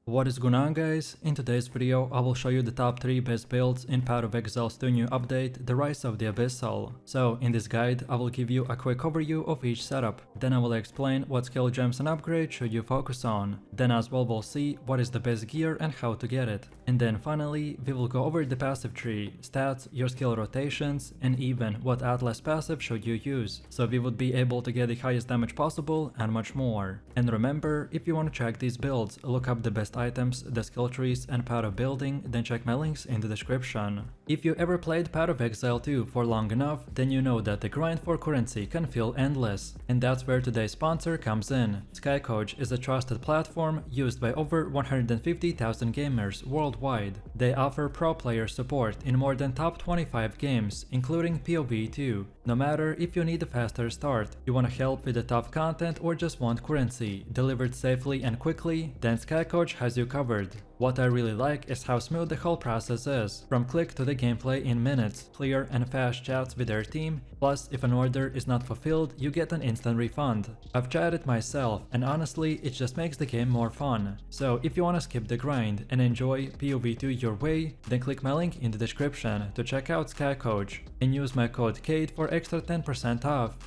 What is going on, guys? In today's video I will show you the top 3 best builds in part of Exile's 2 new update, the Rise of the Abyssal. So in this guide I will give you a quick overview of each setup, then I will explain what skill gems and upgrades should you focus on, then as well we'll see what is the best gear and how to get it, and then finally we will go over the passive tree, stats, your skill rotations, and even what Atlas passive should you use, so we would be able to get the highest damage possible and much more. And remember, if you want to check these builds, look up the best items, the skill trees, and path of building, then check my links in the description. If you ever played Path of Exile 2 for long enough, then you know that the grind for currency can feel endless, and that's where today's sponsor comes in. Skycoach is a trusted platform used by over 150,000 gamers worldwide. They offer pro player support in more than top 25 games, including POE 2. No matter if you need a faster start, you want to help with the tough content, or just want currency delivered safely and quickly, then Skycoach has you covered. What I really like is how smooth the whole process is, from click to the gameplay in minutes, clear and fast chats with their team, plus if an order is not fulfilled you get an instant refund. I've tried it myself and honestly it just makes the game more fun. So if you wanna skip the grind and enjoy POV2 your way, then click my link in the description to check out Skycoach and use my code KATE for extra 10% off.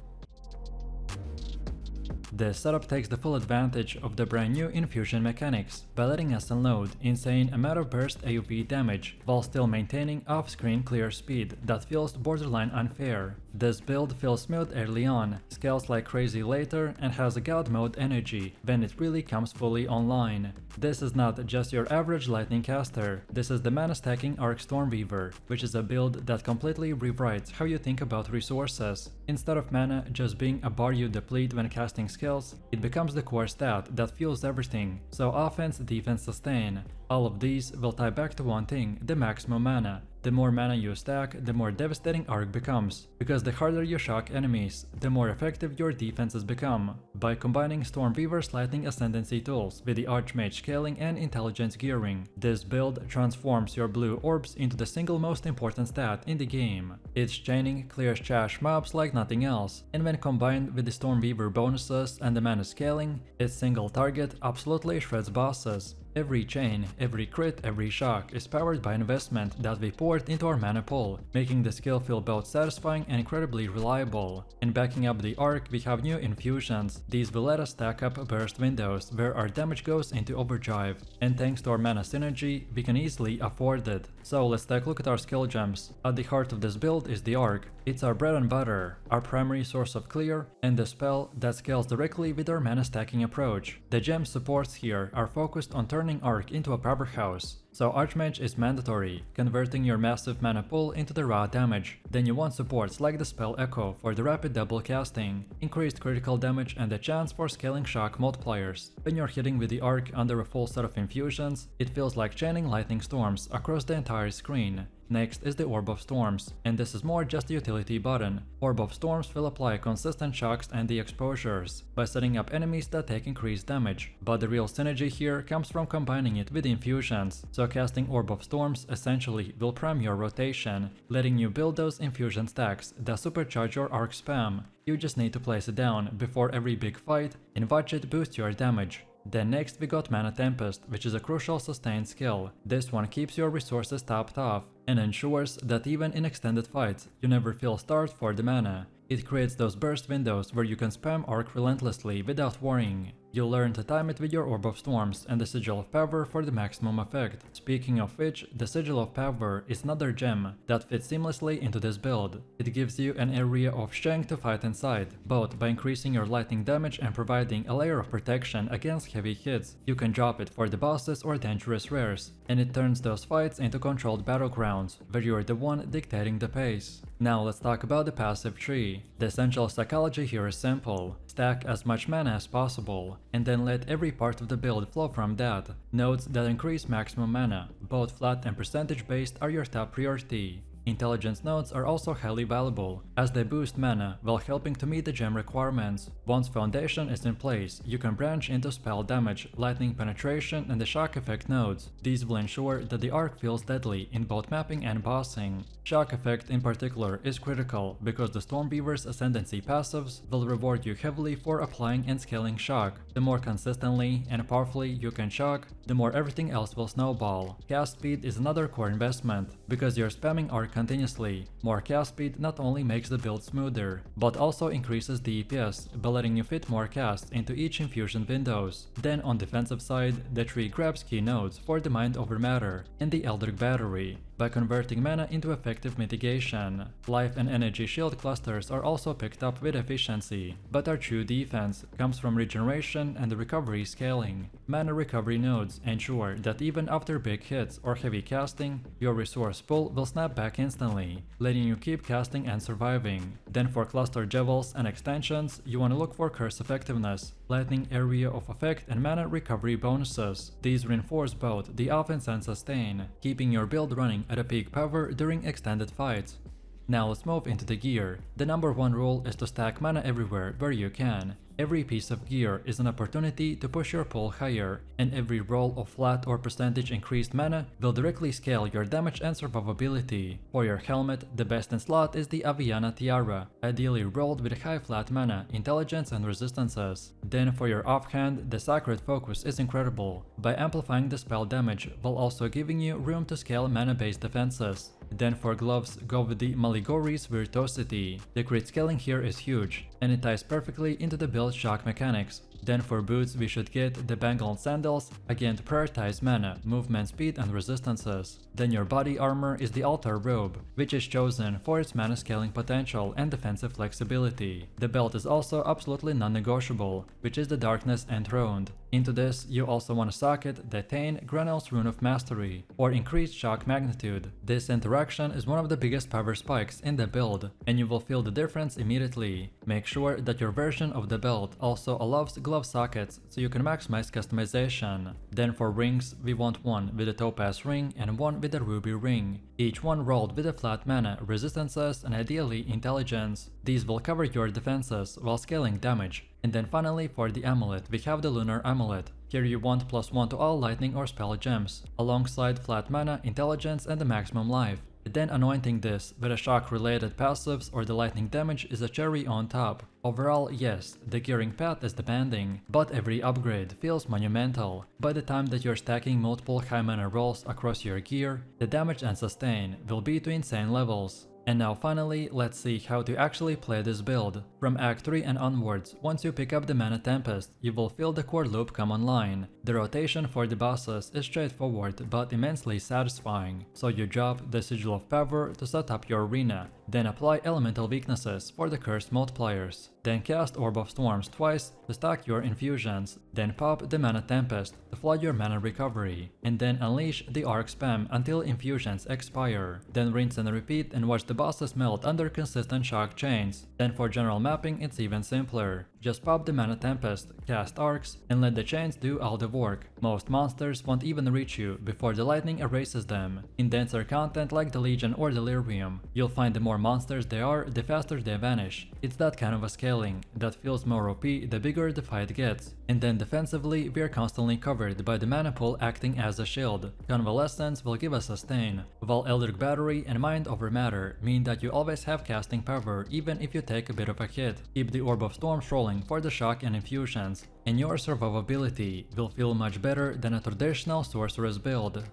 This setup takes the full advantage of the brand new infusion mechanics by letting us unload insane amount of burst AoE damage while still maintaining off-screen clear speed that feels borderline unfair. This build feels smooth early on, scales like crazy later, and has a god mode energy when it really comes fully online. This is not just your average lightning caster, this is the mana stacking arc stormweaver, which is a build that completely rewrites how you think about resources. Instead of mana just being a bar you deplete when casting skills, it becomes the core stat that fuels everything, so offense, defense, sustain. All of these will tie back to one thing, the maximum mana. The more mana you stack, the more devastating arc becomes, because the harder you shock enemies, the more effective your defenses become. By combining Stormweaver's lightning ascendancy tools with the Archmage scaling and intelligence gearing, this build transforms your blue orbs into the single most important stat in the game. Its chaining clears trash mobs like nothing else, and when combined with the Stormweaver bonuses and the mana scaling, its single target absolutely shreds bosses. Every chain, every crit, every shock is powered by investment that we poured into our mana pool, making the skill feel both satisfying and incredibly reliable. And backing up the arc, we have new infusions. These will let us stack up burst windows where our damage goes into overdrive, and thanks to our mana synergy, we can easily afford it. So let's take a look at our skill gems. At the heart of this build is the arc. It's our bread and butter, our primary source of clear, and the spell that scales directly with our mana stacking approach. The gem supports here are focused on turning arc into a powerhouse. So Archmage is mandatory, converting your massive mana pool into the raw damage. Then you want supports like the spell Echo for the rapid double casting, increased critical damage, and the chance for scaling shock multipliers. When you're hitting with the arc under a full set of infusions, it feels like chaining lightning storms across the entire screen. Next is the Orb of Storms, and this is more just a utility button. Orb of Storms will apply consistent shocks and the exposures by setting up enemies that take increased damage, but the real synergy here comes from combining it with infusions. So casting Orb of Storms essentially will prime your rotation, letting you build those infusion stacks that supercharge your arc spam. You just need to place it down before every big fight and watch it boost your damage. Then next we got Mana Tempest, which is a crucial sustain skill. This one keeps your resources topped off and ensures that even in extended fights, you never feel starved for the mana. It creates those burst windows where you can spam arc relentlessly without worrying. You'll learn to time it with your Orb of Storms and the Sigil of Power for the maximum effect. Speaking of which, the Sigil of Power is another gem that fits seamlessly into this build. It gives you an area of strength to fight inside, both by increasing your lightning damage and providing a layer of protection against heavy hits. You can drop it for the bosses or dangerous rares, and it turns those fights into controlled battlegrounds, where you're the one dictating the pace. Now let's talk about the passive tree. The essential psychology here is simple. Stack as much mana as possible, and then let every part of the build flow from that. Nodes that increase maximum mana, both flat and percentage based, are your top priority. Intelligence nodes are also highly valuable, as they boost mana while helping to meet the gem requirements. Once Foundation is in place, you can branch into spell damage, lightning penetration, and the shock effect nodes. These will ensure that the arc feels deadly in both mapping and bossing. Shock effect in particular is critical because the Stormweaver's Ascendancy passives will reward you heavily for applying and scaling shock. The more consistently and powerfully you can shock, the more everything else will snowball. Cast speed is another core investment, because you're spamming arc continuously. More cast speed not only makes the build smoother, but also increases the EPS by letting you fit more casts into each infusion windows. Then on defensive side, the tree grabs key nodes for the Mind over Matter and the Eldritch Battery by converting mana into effective mitigation. Life and energy shield clusters are also picked up with efficiency, but our true defense comes from regeneration and recovery scaling. Mana recovery nodes ensure that even after big hits or heavy casting, your resource pool will snap back instantly, letting you keep casting and surviving. Then for cluster jewels and extensions, you want to look for curse effectiveness, lightning area of effect, and mana recovery bonuses. These reinforce both the offense and sustain, keeping your build running at a peak power during extended fights. Now let's move into the gear. The number one rule is to stack mana everywhere where you can. Every piece of gear is an opportunity to push your pool higher, and every roll of flat or percentage increased mana will directly scale your damage and survivability. For your helmet, the best in slot is the Aviana Tiara, ideally rolled with high flat mana, intelligence, and resistances. Then for your offhand, the Sacred Focus is incredible, by amplifying the spell damage while also giving you room to scale mana-based defenses. Then for gloves, go with the Maligori's Virtuosity. The crit scaling here is huge, and it ties perfectly into the build shock mechanics. Then for boots, we should get the Bangle Sandals, again to prioritize mana, movement speed, and resistances. Then your body armor is the Altar Robe, which is chosen for its mana scaling potential and defensive flexibility. The belt is also absolutely non-negotiable, which is the Darkness Enthroned. Into this, you also want to socket the Tain Granel's Rune of Mastery, or increased shock magnitude. This interaction is one of the biggest power spikes in the build, and you will feel the difference immediately. Make sure that your version of the belt also allows glove sockets so you can maximize customization. Then for rings, we want one with a topaz ring and one with a ruby ring, each one rolled with a flat mana, resistances, and ideally intelligence. These will cover your defenses while scaling damage. And then finally for the amulet, we have the Lunar Amulet. Here you want +1 to all lightning or spell gems, alongside flat mana, intelligence, and the maximum life. Then anointing this with a shock related passives or the lightning damage is a cherry on top. Overall, yes, the gearing path is demanding, but every upgrade feels monumental. By the time that you're stacking multiple high mana rolls across your gear, the damage and sustain will be to insane levels. And now finally, let's see how to actually play this build. From Act 3 and onwards, once you pick up the Mana Tempest, you will feel the core loop come online. The rotation for the bosses is straightforward but immensely satisfying. So you drop the Sigil of Power to set up your arena, then apply elemental weaknesses for the cursed multipliers, then cast Orb of Storms twice to stack your infusions, then pop the Mana Tempest to flood your mana recovery, and then unleash the arc spam until infusions expire, then rinse and repeat and watch the bosses melt under consistent shock chains. Then for general mapping, it's even simpler. Just pop the Mana Tempest, cast arcs, and let the chains do all the work. Most monsters won't even reach you before the lightning erases them. In denser content like the Legion or Delirium, you'll find the more monsters they are, the faster they vanish. It's that kind of a scaling that feels more OP the bigger the fight gets. And then defensively, we are constantly covered by the mana pool acting as a shield. Convalescence will give us sustain, while Eldritch Battery and Mind over Matter mean that you always have casting power even if you take a bit of a hit. Keep the Orb of Storms rolling for the shock and infusions, and your survivability will feel much better than a traditional sorceress build.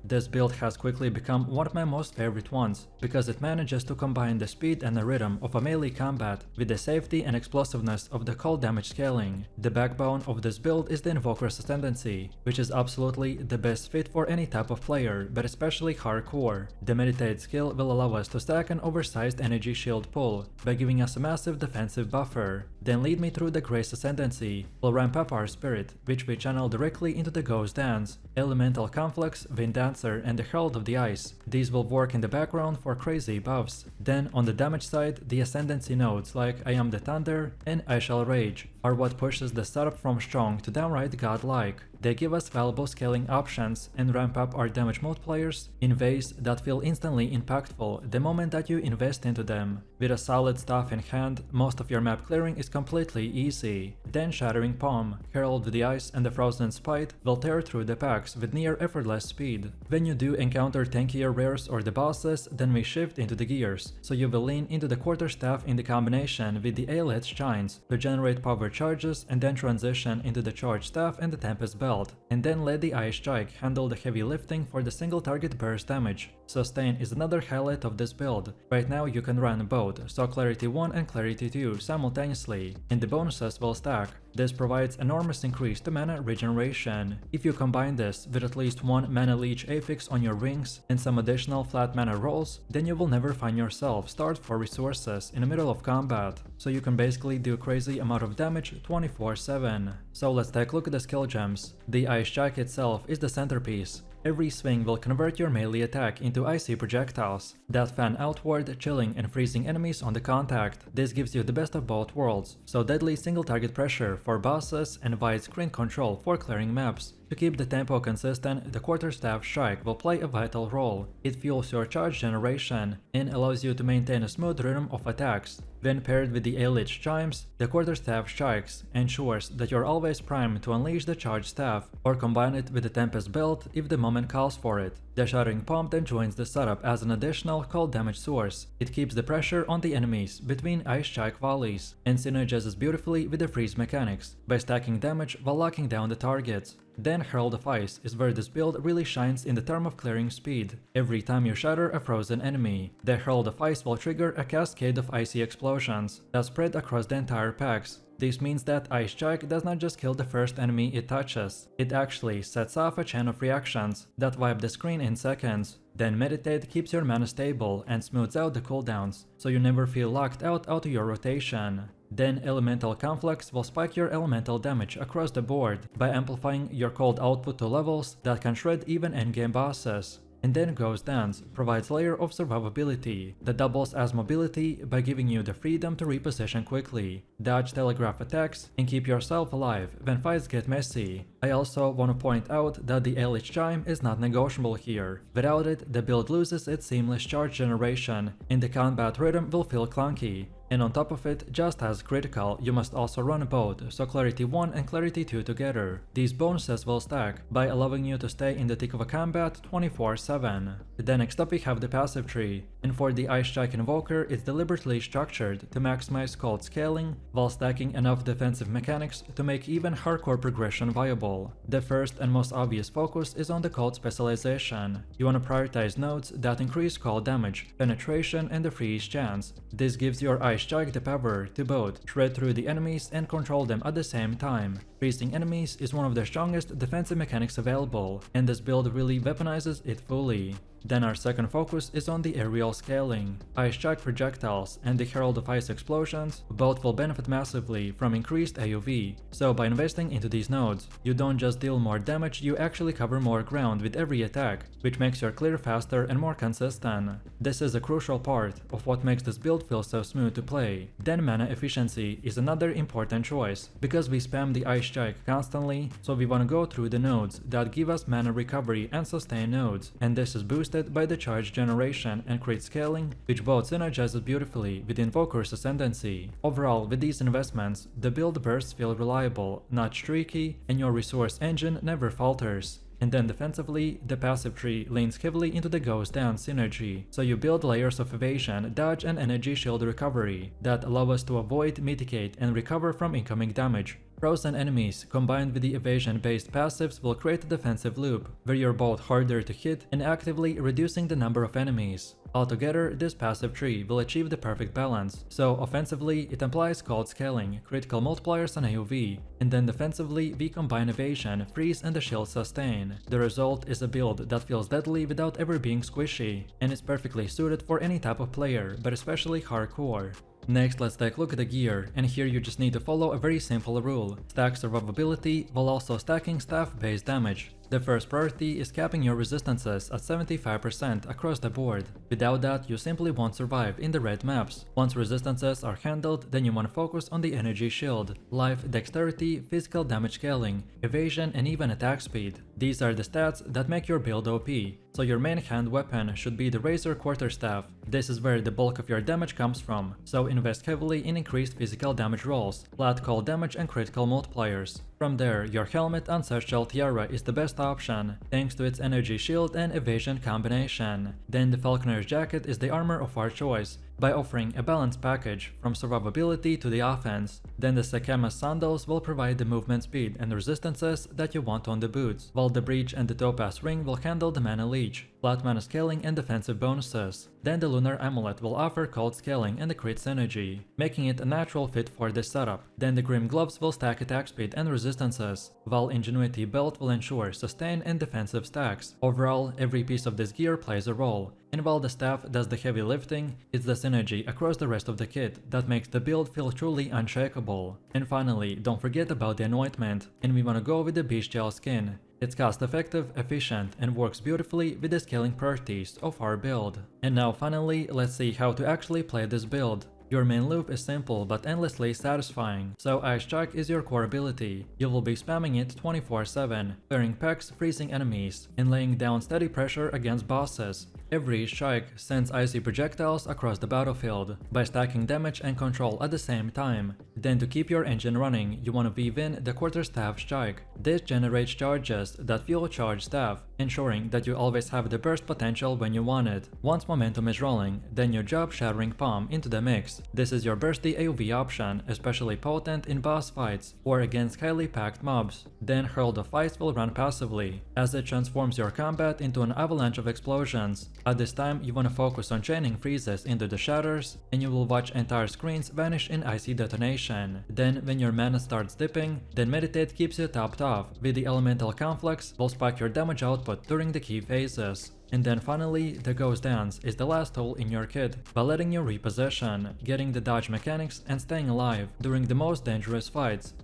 This build has quickly become one of my most favorite ones, because it manages to combine the speed and the rhythm of a melee combat with the safety and explosiveness of the cold damage scaling. The backbone of this build is the Invoker's Ascendancy, which is absolutely the best fit for any type of player, but especially hardcore. The Meditate skill will allow us to stack an oversized energy shield pull by giving us a massive defensive buffer. Then lead me through the Grace Ascendancy will ramp up our spirit, which we channel directly into the Ghost Dance, Elemental Conflicts, Wind Dancer, and the Herald of the Ice. These will work in the background for crazy buffs. Then on the damage side, the Ascendancy nodes like I Am the Thunder and I Shall Rage are what pushes the setup from strong to downright godlike. They give us valuable scaling options and ramp up our damage multipliers in ways that feel instantly impactful the moment that you invest into them. With a solid staff in hand, most of your map clearing is completely easy. Then Shattering Palm, Herald with the Ice and the Frozen Spite will tear through the packs with near effortless speed. When you do encounter tankier rares or the bosses, then we shift into the gears, so you will lean into the Quarterstaff in the combination with the Aelith Shines to generate power charges and then transition into the Charge Staff and the Tempest Belt, and then let the Ice Strike handle the heavy lifting for the single target burst damage. Sustain is another highlight of this build. Right now you can run both, so Clarity 1 and Clarity 2 simultaneously, and the bonuses will stack. This provides enormous increase to mana regeneration. If you combine this with at least one mana leech affix on your rings and some additional flat mana rolls, then you will never find yourself starved for resources in the middle of combat, so you can basically do crazy amount of damage 24/7. So let's take a look at the skill gems. The Ice Strike itself is the centerpiece. Every swing will convert your melee attack into icy projectiles that fan outward, chilling and freezing enemies on the contact. This gives you the best of both worlds, so deadly single target pressure for bosses and wide screen control for clearing maps. To keep the tempo consistent, the Quarterstaff Strike will play a vital role. It fuels your charge generation and allows you to maintain a smooth rhythm of attacks. When paired with the Aelith Chimes, the Quarterstaff Strikes ensures that you're always primed to unleash the Charge Staff, or combine it with the Tempest Belt if the moment calls for it. The Shattering Palm then joins the setup as an additional cold damage source. It keeps the pressure on the enemies between Ice Strike volleys, and synergizes beautifully with the freeze mechanics by stacking damage while locking down the targets. Then Herald of Ice is where this build really shines in the term of clearing speed. Every time you shatter a frozen enemy, the Herald of Ice will trigger a cascade of icy explosions that spread across the entire packs. This means that Ice Strike does not just kill the first enemy it touches, it actually sets off a chain of reactions that wipe the screen in seconds. Then Meditate keeps your mana stable and smooths out the cooldowns, so you never feel locked out of your rotation. Then Elemental Conflux will spike your elemental damage across the board by amplifying your cold output to levels that can shred even endgame bosses. And then Ghost Dance provides a layer of survivability that doubles as mobility by giving you the freedom to reposition quickly, dodge telegraph attacks, and keep yourself alive when fights get messy. I also want to point out that the Aelith Chime is not negotiable here. Without it, the build loses its seamless charge generation, and the combat rhythm will feel clunky. And on top of it, just as critical, you must also run both, so Clarity 1 and Clarity 2 together. These bonuses will stack by allowing you to stay in the thick of a combat 24/7. Then next up we have the passive tree, and for the Ice Strike Invoker it's deliberately structured to maximize cold scaling while stacking enough defensive mechanics to make even hardcore progression viable. The first and most obvious focus is on the cold specialization. You want to prioritize nodes that increase cold damage, penetration and the freeze chance. This gives your Ice Strike the power to both shred through the enemies and control them at the same time. Freezing enemies is one of the strongest defensive mechanics available, and this build really weaponizes it fully. Then our second focus is on the aerial scaling. Ice Strike projectiles and the Herald of Ice explosions both will benefit massively from increased AoV, so by investing into these nodes, you don't just deal more damage, you actually cover more ground with every attack, which makes your clear faster and more consistent. This is a crucial part of what makes this build feel so smooth to play. Then mana efficiency is another important choice, because we spam the Ice Strike constantly, so we want to go through the nodes that give us mana recovery and sustain nodes, and this is boosted by the charge generation and crit scaling, which both synergizes beautifully with Invoker's ascendancy. Overall, with these investments, the build bursts feel reliable, not streaky, and your resource engine never falters. And then defensively, the passive tree leans heavily into the Ghost Dance synergy, so you build layers of evasion, dodge and energy shield recovery that allow us to avoid, mitigate and recover from incoming damage. Frozen enemies combined with the evasion-based passives will create a defensive loop, where you're both harder to hit and actively reducing the number of enemies. Altogether, this passive tree will achieve the perfect balance, so offensively it implies cold scaling, critical multipliers on AoV, and then defensively we combine evasion, freeze and the shield sustain. The result is a build that feels deadly without ever being squishy, and is perfectly suited for any type of player, but especially hardcore. Next, let's take a look at the gear, and here you just need to follow a very simple rule: stack survivability while also stacking staff-based damage. The first priority is capping your resistances at 75% across the board. Without that, you simply won't survive in the red maps. Once resistances are handled, then you want to focus on the energy shield, life, dexterity, physical damage scaling, evasion, and even attack speed. These are the stats that make your build OP, so your main hand weapon should be the Razor Quarterstaff. This is where the bulk of your damage comes from, so invest heavily in increased physical damage rolls, flat cold damage and critical multipliers. From there, your helmet Ancestral Tiara is the best option, thanks to its energy shield and evasion combination. Then the Falconer's Jacket is the armor of our choice, by offering a balanced package from survivability to the offense. Then the Sakema's Sandals will provide the movement speed and resistances that you want on the boots, while the Breach and the Topaz Ring will handle the mana leech, flat mana scaling and defensive bonuses. Then the Lunar Amulet will offer cold scaling and the crit synergy, making it a natural fit for this setup. Then the Grim Gloves will stack attack speed and resistances, while Ingenuity Belt will ensure sustain and defensive stacks. Overall, every piece of this gear plays a role, and while the staff does the heavy lifting, it's the synergy across the rest of the kit that makes the build feel truly unshakable. And finally, don't forget about the anointment, and we wanna go with the Bestial Skin. It's cost effective, efficient, and works beautifully with the scaling priorities of our build. And now finally, let's see how to actually play this build. Your main loop is simple but endlessly satisfying, so Ice Strike is your core ability. You will be spamming it 24/7, pairing packs, freezing enemies, and laying down steady pressure against bosses. Every strike sends icy projectiles across the battlefield by stacking damage and control at the same time. Then to keep your engine running, you want to weave in the Quarterstaff Strike. This generates charges that fuel charge staff, ensuring that you always have the burst potential when you want it. Once momentum is rolling, then you drop Shattering Palm into the mix. This is your bursty AoV option, especially potent in boss fights or against highly packed mobs. Then Herald of Ice will run passively, as it transforms your combat into an avalanche of explosions. At this time, you want to focus on chaining freezes into the shatters, and you will watch entire screens vanish in icy detonation. Then, when your mana starts dipping, then Meditate keeps you topped off, with the Elemental Conflicts will spike your damage output during the key phases. And then finally, the Ghost Dance is the last tool in your kit, by letting you reposition, getting the dodge mechanics and staying alive during the most dangerous fights.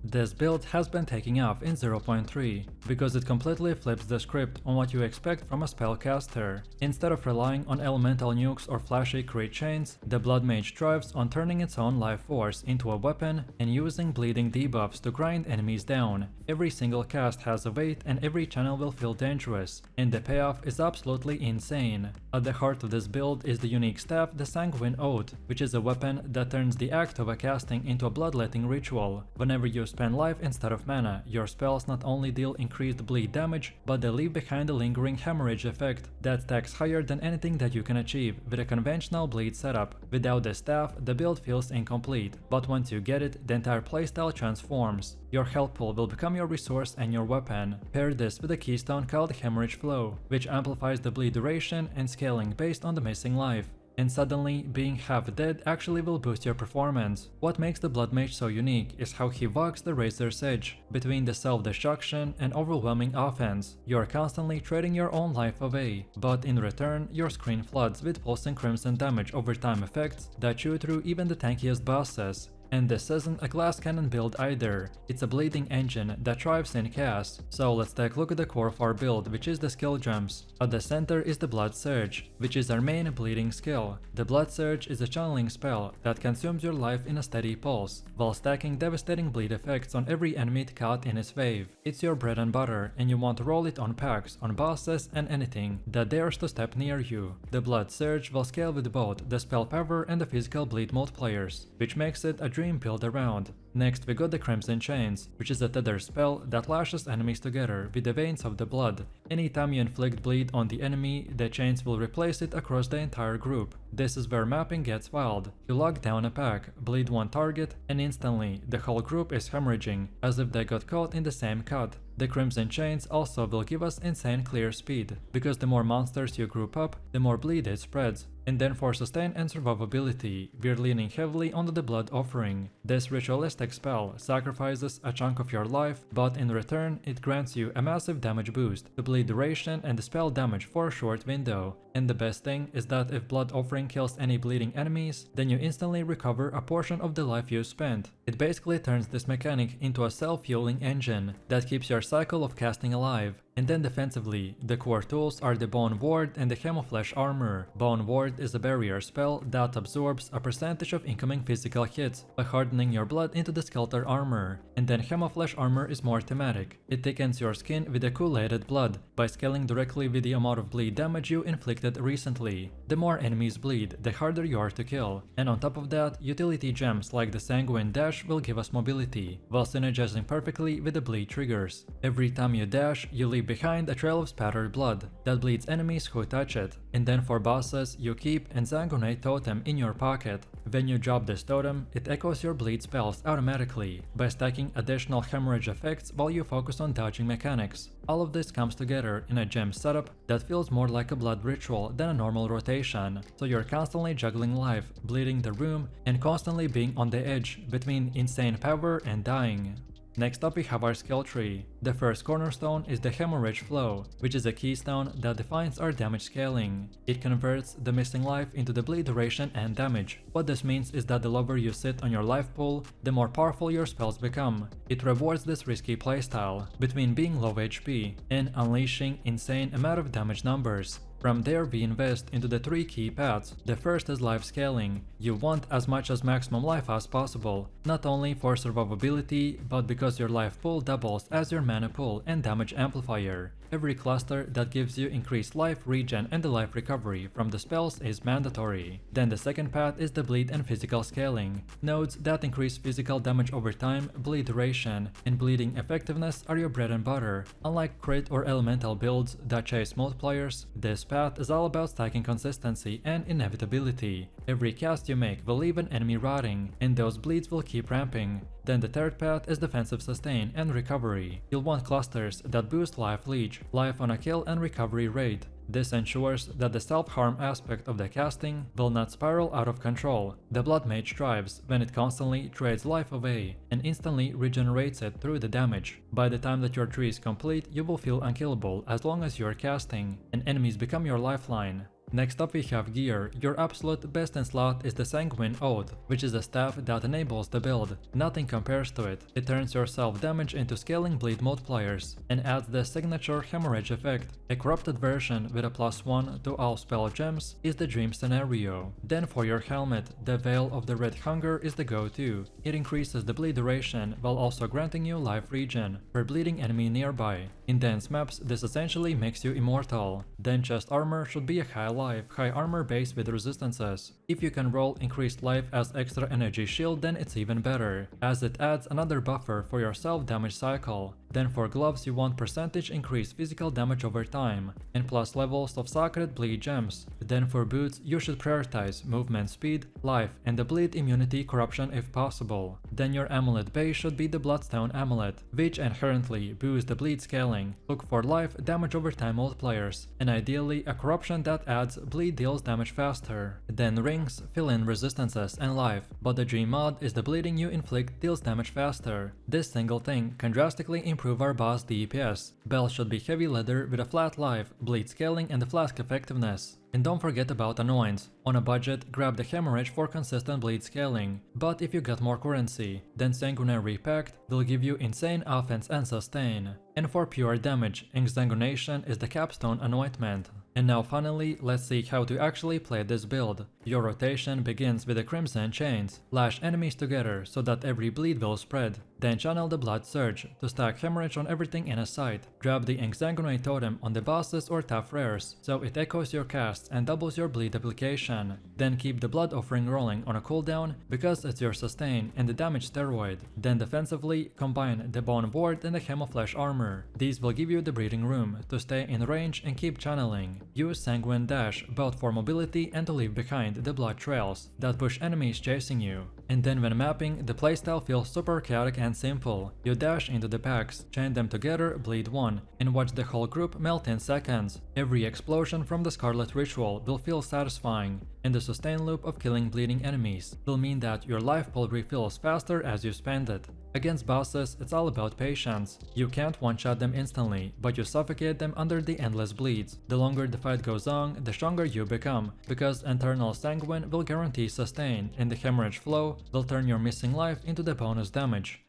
This build has been taking off in 0.3, because it completely flips the script on what you expect from a spellcaster. Instead of relying on elemental nukes or flashy crit chains, the Blood Mage thrives on turning its own life force into a weapon and using bleeding debuffs to grind enemies down. Every single cast has a weight and every channel will feel dangerous, and the payoff is absolutely insane. At the heart of this build is the unique staff, the Sanguine Oath, which is a weapon that turns the act of a casting into a bloodletting ritual. Whenever you spend life instead of mana, your spells not only deal increased bleed damage, but they leave behind a lingering hemorrhage effect that stacks higher than anything that you can achieve with a conventional bleed setup. Without this staff, the build feels incomplete, but once you get it, the entire playstyle transforms. Your health pool will become your resource and your weapon. Pair this with a keystone called Hemorrhage Flow, which amplifies the bleed duration and scaling based on the missing life. And suddenly, being half dead actually will boost your performance. What makes the Blood Mage so unique is how he walks the razor's edge between the self-destruction and overwhelming offense. You're constantly trading your own life away, but in return, your screen floods with pulsing crimson damage over time effects that chew through even the tankiest bosses. And this isn't a glass cannon build either, it's a bleeding engine that thrives in chaos. So let's take a look at the core of our build, which is the skill gems. At the center is the Blood Surge, which is our main bleeding skill. The Blood Surge is a channeling spell that consumes your life in a steady pulse, while stacking devastating bleed effects on every enemy caught in its wave. It's your bread and butter, and you want to roll it on packs, on bosses, and anything that dares to step near you. The Blood Surge will scale with both the spell power and the physical bleed multipliers, which makes it a dream build around. Next we got the Crimson Chains, which is a tether spell that lashes enemies together with the veins of the blood. Anytime you inflict bleed on the enemy, the chains will replace it across the entire group. This is where mapping gets wild. You lock down a pack, bleed one target, and instantly the whole group is hemorrhaging, as if they got caught in the same cut. The Crimson Chains also will give us insane clear speed, because the more monsters you group up, the more bleed it spreads. And then for sustain and survivability, we're leaning heavily onto the Blood Offering. This ritualistic spell sacrifices a chunk of your life, but in return it grants you a massive damage boost, the bleed duration and the spell damage for a short window. And the best thing is that if Blood Offering kills any bleeding enemies, then you instantly recover a portion of the life you spent. It basically turns this mechanic into a self-fueling engine that keeps your cycle of casting alive. And then defensively, the core tools are the Bone Ward and the Camouflage Armor. Bone Ward is a barrier spell that absorbs a percentage of incoming physical hits by hardening your blood into the Skeletal Armor. And then Camouflage Armor is more thematic. It thickens your skin with a coolated blood by scaling directly with the amount of bleed damage you inflicted recently. The more enemies bleed, the harder you are to kill. And on top of that, utility gems like the Sanguine Dash will give us mobility, while synergizing perfectly with the bleed triggers. Every time you dash, you leave behind a trail of spattered blood that bleeds enemies who touch it. And then for bosses, you keep an Sanguinate Totem in your pocket. When you drop this totem, it echoes your bleed spells automatically by stacking additional hemorrhage effects while you focus on dodging mechanics. All of this comes together in a gem setup that feels more like a blood ritual than a normal rotation, so you're constantly juggling life, bleeding the room, and constantly being on the edge between insane power and dying. Next up we have our skill tree. The first cornerstone is the Hemorrhage Flow, which is a keystone that defines our damage scaling. It converts the missing life into the bleed duration and damage. What this means is that the lower you sit on your life pool, the more powerful your spells become. It rewards this risky playstyle between being low HP and unleashing insane amount of damage numbers. From there we invest into the 3 key paths. The first is life scaling. You want as much as maximum life as possible, not only for survivability, but because your life pool doubles as your mana pool and damage amplifier. Every cluster that gives you increased life regen and the life recovery from the spells is mandatory. Then the second path is the bleed and physical scaling. Nodes that increase physical damage over time, bleed duration, and bleeding effectiveness are your bread and butter. Unlike crit or elemental builds that chase multipliers, this path is all about stacking consistency and inevitability. Every cast you make will leave an enemy rotting, and those bleeds will keep ramping. Then the third path is defensive sustain and recovery. You'll want clusters that boost life leech, life on a kill and recovery rate. This ensures that the self-harm aspect of the casting will not spiral out of control. The Blood Mage thrives when it constantly trades life away and instantly regenerates it through the damage. By the time that your tree is complete, you will feel unkillable as long as you are casting, and enemies become your lifeline. Next up we have gear. Your absolute best in slot is the Sanguine Oath, which is a staff that enables the build. Nothing compares to it. It turns your self damage into scaling bleed multipliers and adds the signature hemorrhage effect. A corrupted version with a +1 to all spell gems is the dream scenario. Then for your helmet, the Veil of the Red Hunger is the go-to. It increases the bleed duration while also granting you life regen per bleeding enemy nearby. In dense maps, this essentially makes you immortal. Then chest armor should be a high armor base with resistances. If you can roll increased life as extra energy shield, then it's even better, as it adds another buffer for your self-damage cycle. Then for gloves you want percentage increased physical damage over time, and plus levels of sacred bleed gems. Then for boots you should prioritize movement speed, life, and the bleed immunity corruption if possible. Then your amulet base should be the Bloodstone Amulet, which inherently boosts the bleed scaling. Look for life, damage over time multipliers, and ideally a corruption that adds bleed deals damage faster. Then rings fill in resistances and life, but the dream mod is the bleeding you inflict deals damage faster. This single thing can drastically improve our boss DPS. Belts should be heavy leather with a flat life, bleed scaling, and the flask effectiveness. And don't forget about annoyance. On a budget, grab the Hemorrhage for consistent bleed scaling, but if you got more currency, then Sanguinary Pact will give you insane offense and sustain. And for pure damage, Exsanguination is the capstone anointment. And now finally, let's see how to actually play this build. Your rotation begins with the Crimson Chains. Lash enemies together so that every bleed will spread. Then channel the Blood Surge to stack hemorrhage on everything in a sight. Grab the Exsanguinate Totem on the bosses or tough rares, so it echoes your casts and doubles your bleed application. Then keep the Blood Offering rolling on a cooldown because it's your sustain and the damage steroid. Then defensively, combine the Bone Ward and the Camouflage Armor. These will give you the breathing room to stay in range and keep channeling. Use Sanguine Dash both for mobility and to leave behind the blood trails that push enemies chasing you. And then when mapping, the playstyle feels super chaotic and and simple. You dash into the packs, chain them together, bleed 1, and watch the whole group melt in seconds. Every explosion from the Scarlet Ritual will feel satisfying, and the sustained loop of killing bleeding enemies will mean that your life pool refills faster as you spend it. Against bosses, it's all about patience. You can't one-shot them instantly, but you suffocate them under the endless bleeds. The longer the fight goes on, the stronger you become, because Eternal Sanguine will guarantee sustain, and the hemorrhage flow will turn your missing life into the bonus damage.